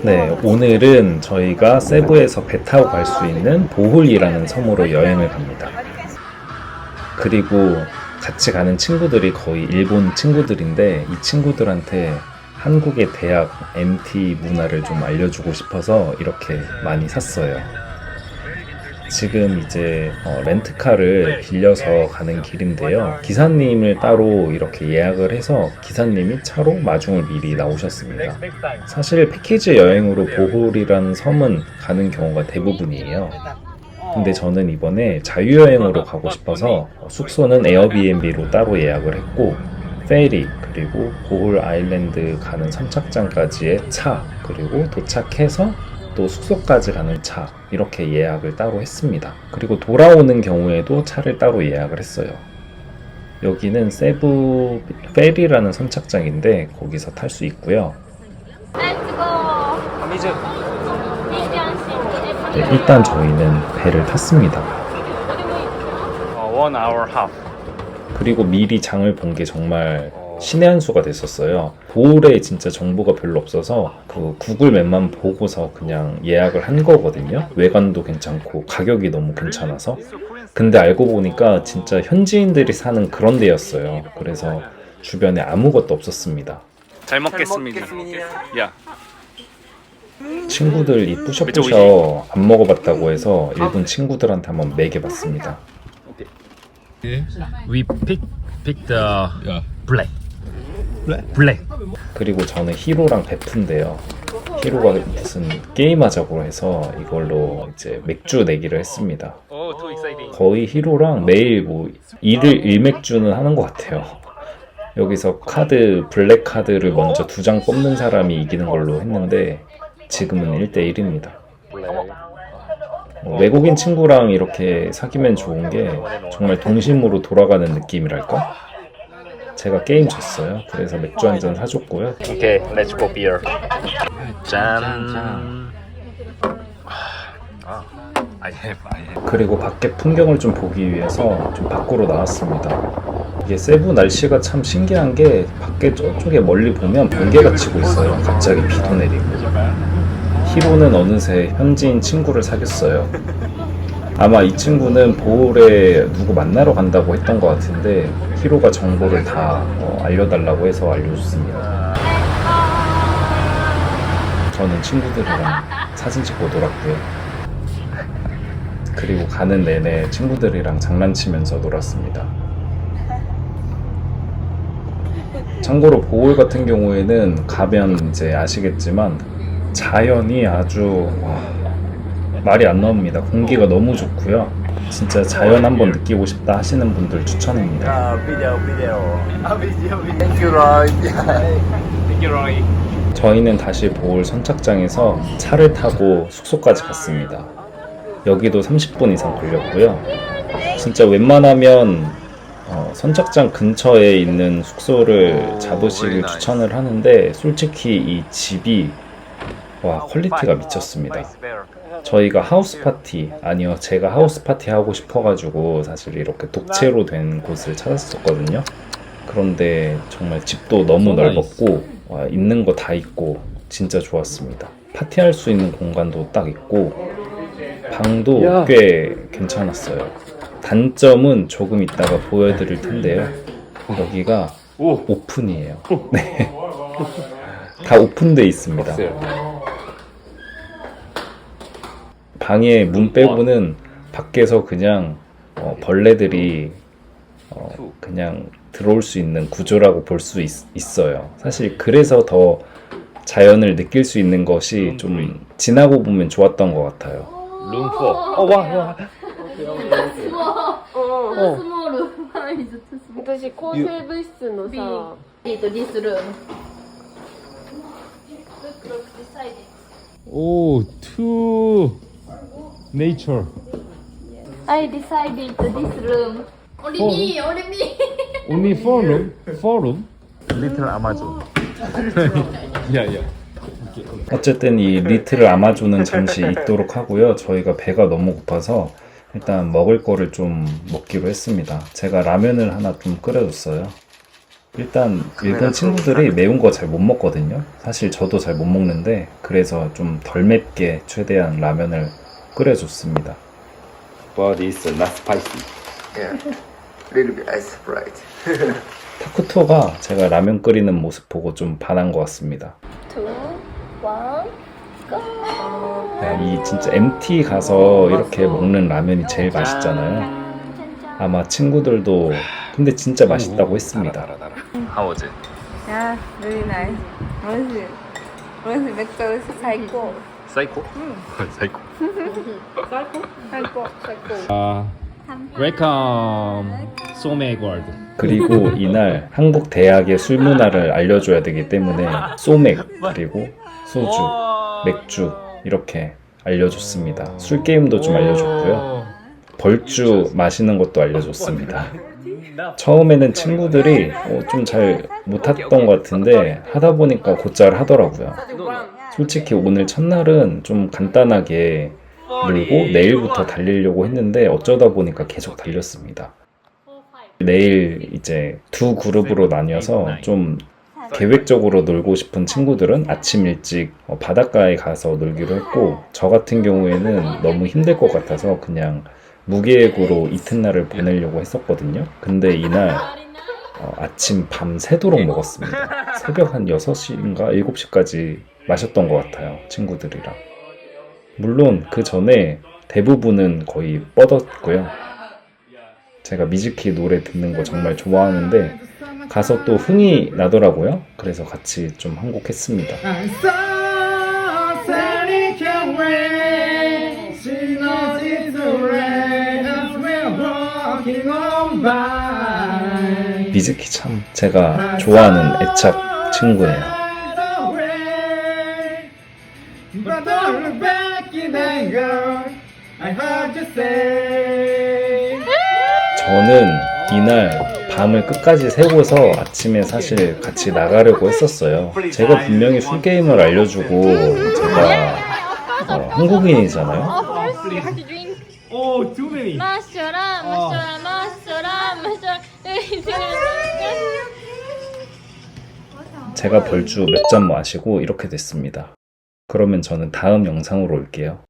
네, 오늘은 저희가 세부에서 배 타고 갈 수 있는 보홀이라는 섬으로 여행을 갑니다. 그리고 같이 가는 친구들이 거의 일본 친구들인데 이 친구들한테 한국의 대학 MT 문화를 좀 알려주고 싶어서 이렇게 많이 샀어요. 지금 이제 렌트카를 빌려서 가는 길인데요. 기사님을 따로 이렇게 예약을 해서 기사님이 차로 마중을 미리 나오셨습니다. 사실 패키지 여행으로 보홀이라는 섬은 가는 경우가 대부분이에요. 근데 저는 이번에 자유여행으로 가고 싶어서 숙소는 에어비앤비로 따로 예약을 했고 페리 그리고 보홀 아일랜드 가는 선착장까지의 차 그리고 도착해서 또 숙소까지 가는 차 이렇게 예약을 따로 했습니다. 그리고 돌아오는 경우에도 차를 따로 예약을 했어요. 여기는 세부 페리라는 선착장인데 거기서 탈 수 있고요. 네, 일단 저희는 배를 탔습니다. 1 hour half. 그리고 미리 장을 본 게 정말 신의 한 수가 됐었어요. 보홀에 진짜 정보가 별로 없어서 그 구글 맵만 보고서 그냥 예약을 한 거거든요. 외관도 괜찮고 가격이 너무 괜찮아서. 근데 알고 보니까 진짜 현지인들이 사는 그런 데였어요. 그래서 주변에 아무것도 없었습니다. 잘 먹겠습니다. 야. 친구들이 뿌셔뿌셔 안 먹어봤다고 해서 일본 친구들한테 한번 먹여봤습니다. We pick the black. black. 그리고 저는 히로랑 베프인데요. 히로가 무슨 게임하자고 해서 이걸로 이제 맥주 내기를 했습니다. 거의 히로랑 매일 뭐 일맥주는 하는 것 같아요. 여기서 블랙 카드를 먼저 2장 뽑는 사람이 이기는 걸로 했는데 지금은 1대1입니다. 외국인 친구랑 이렇게 사귀면 좋은 게 정말 동심으로 돌아가는 느낌이랄까? 제가 게임 졌어요. 그래서 맥주 한잔 사줬고요. 오케이, let's go beer. 짠. 그리고 밖에 풍경을 좀 보기 위해서 좀 밖으로 나왔습니다. 이게 세부 날씨가 참 신기한 게 밖에 저쪽에 멀리 보면 번개가 치고 있어요. 갑자기 비도 내리고. 히로는 어느새 현지인 친구를 사귀었어요. 아마 이 친구는 보홀에 누구 만나러 간다고 했던 것 같은데 히로가 정보를 다 알려달라고 해서 알려줬습니다. 저는 친구들이랑 사진 찍고 놀았고요. 그리고 가는 내내 친구들이랑 장난치면서 놀았습니다. 참고로 보홀 같은 경우에는 가면 이제 아시겠지만 자연이 아주 말이 안 나옵니다. 공기가 너무 좋고요. 진짜 자연 한번 느끼고 싶다 하시는 분들 추천입니다. 저희는 다시 보홀 선착장에서 차를 타고 숙소까지 갔습니다. 여기도 30분 이상 걸렸고요. 진짜 웬만하면 선착장 근처에 있는 숙소를 잡으시길 추천을 하는데 솔직히 이 집이 퀄리티가 미쳤습니다. 저희가 하우스 파티, 제가 하우스 파티 하고 싶어가지고 사실 이렇게 독채로 된 곳을 찾았었거든요. 그런데 정말 집도 너무 넓었고 있는 거 다 있고 진짜 좋았습니다. 파티할 수 있는 공간도 딱 있고 방도 꽤 괜찮았어요. 단점은 조금 이따가 보여드릴 텐데요. 여기가 오픈이에요. 네. 다 오픈돼 있습니다. 방에 문 빼고는 밖에서 그냥 벌레들이 그냥 들어올 수 있는 구조라고 볼 수 있어요. 사실 그래서 더 자연을 느낄 수 있는 것이 좀 지나고 보면 좋았던 것 같아요. 룸 4. 와. スモールサイズ私抗生物質のさ Bと this room. 오, to nature. I decided this room. Only me, only me. Only 4room? 4room? Little Amazon. yeah. 어쨌든 이 리틀 아마존은 잠시 있도록 하고요. 저희가 배가 너무 고파서 일단 먹을 거를 좀 먹기로 했습니다. 제가 라면을 하나 좀 끓여줬어요. 일단 일본 친구들이 매운 거 잘 못 먹거든요. 사실 저도 잘 못 먹는데 그래서 좀 덜 맵게 최대한 라면을 끓여줬습니다. But it's not spicy. Yeah, little bit ice Sprite. 타쿠토가 제가 라면 끓이는 모습 보고 좀 반한 것 같습니다. 2, 1, go! 이 진짜 MT 가서 이렇게 먹는 라면이 제일 맛있잖아요. 아마 친구들도 근데 진짜 맛있다고 했습니다. How was it? Yeah, really nice. 맛있어. 맛있어. 맥주 맛있어. 사이코. 사이코? 사이코. 사이코. 웰컴 소맥 월드. 그리고 이날 한국 대학의 술 문화를 알려줘야 되기 때문에 소맥 그리고 소주, 맥주 이렇게 알려줬습니다. 술 게임도 좀 알려줬고요. 벌주 마시는 것도 알려줬습니다. 처음에는 친구들이 좀 잘 못했던 것 같은데 하다 보니까 곧잘 하더라고요. 솔직히 오늘 첫날은 좀 간단하게 놀고 내일부터 달리려고 했는데 어쩌다 보니까 계속 달렸습니다. 내일 이제 두 그룹으로 나뉘어서 좀 계획적으로 놀고 싶은 친구들은 아침 일찍 바닷가에 가서 놀기로 했고, 저 같은 경우에는 너무 힘들 것 같아서 그냥 무계획으로 이튿날을 보내려고 했었거든요. 근데 이날 아침 밤 새도록 먹었습니다. 새벽 한 6시인가 7시까지 마셨던 것 같아요, 친구들이랑. 물론 그 전에 대부분은 거의 뻗었고요. 제가 미즈키 노래 듣는 거 정말 좋아하는데 가서 또 흥이 나더라고요. 그래서 같이 좀 한 곡 했습니다. 미즈키 참 제가 좋아하는 애착 친구예요. 저는 이날 밤을 끝까지 새고서 아침에 사실 같이 나가려고 했었어요. 제가 분명히 술게임을 알려주고 제가 한국인이잖아요. Oh, too many. 마셔라, 마셔라, 마셔라, 마셔라. 제가 벌주 몇 잔 마시고 이렇게 됐습니다. 그러면 저는 다음 영상으로 올게요.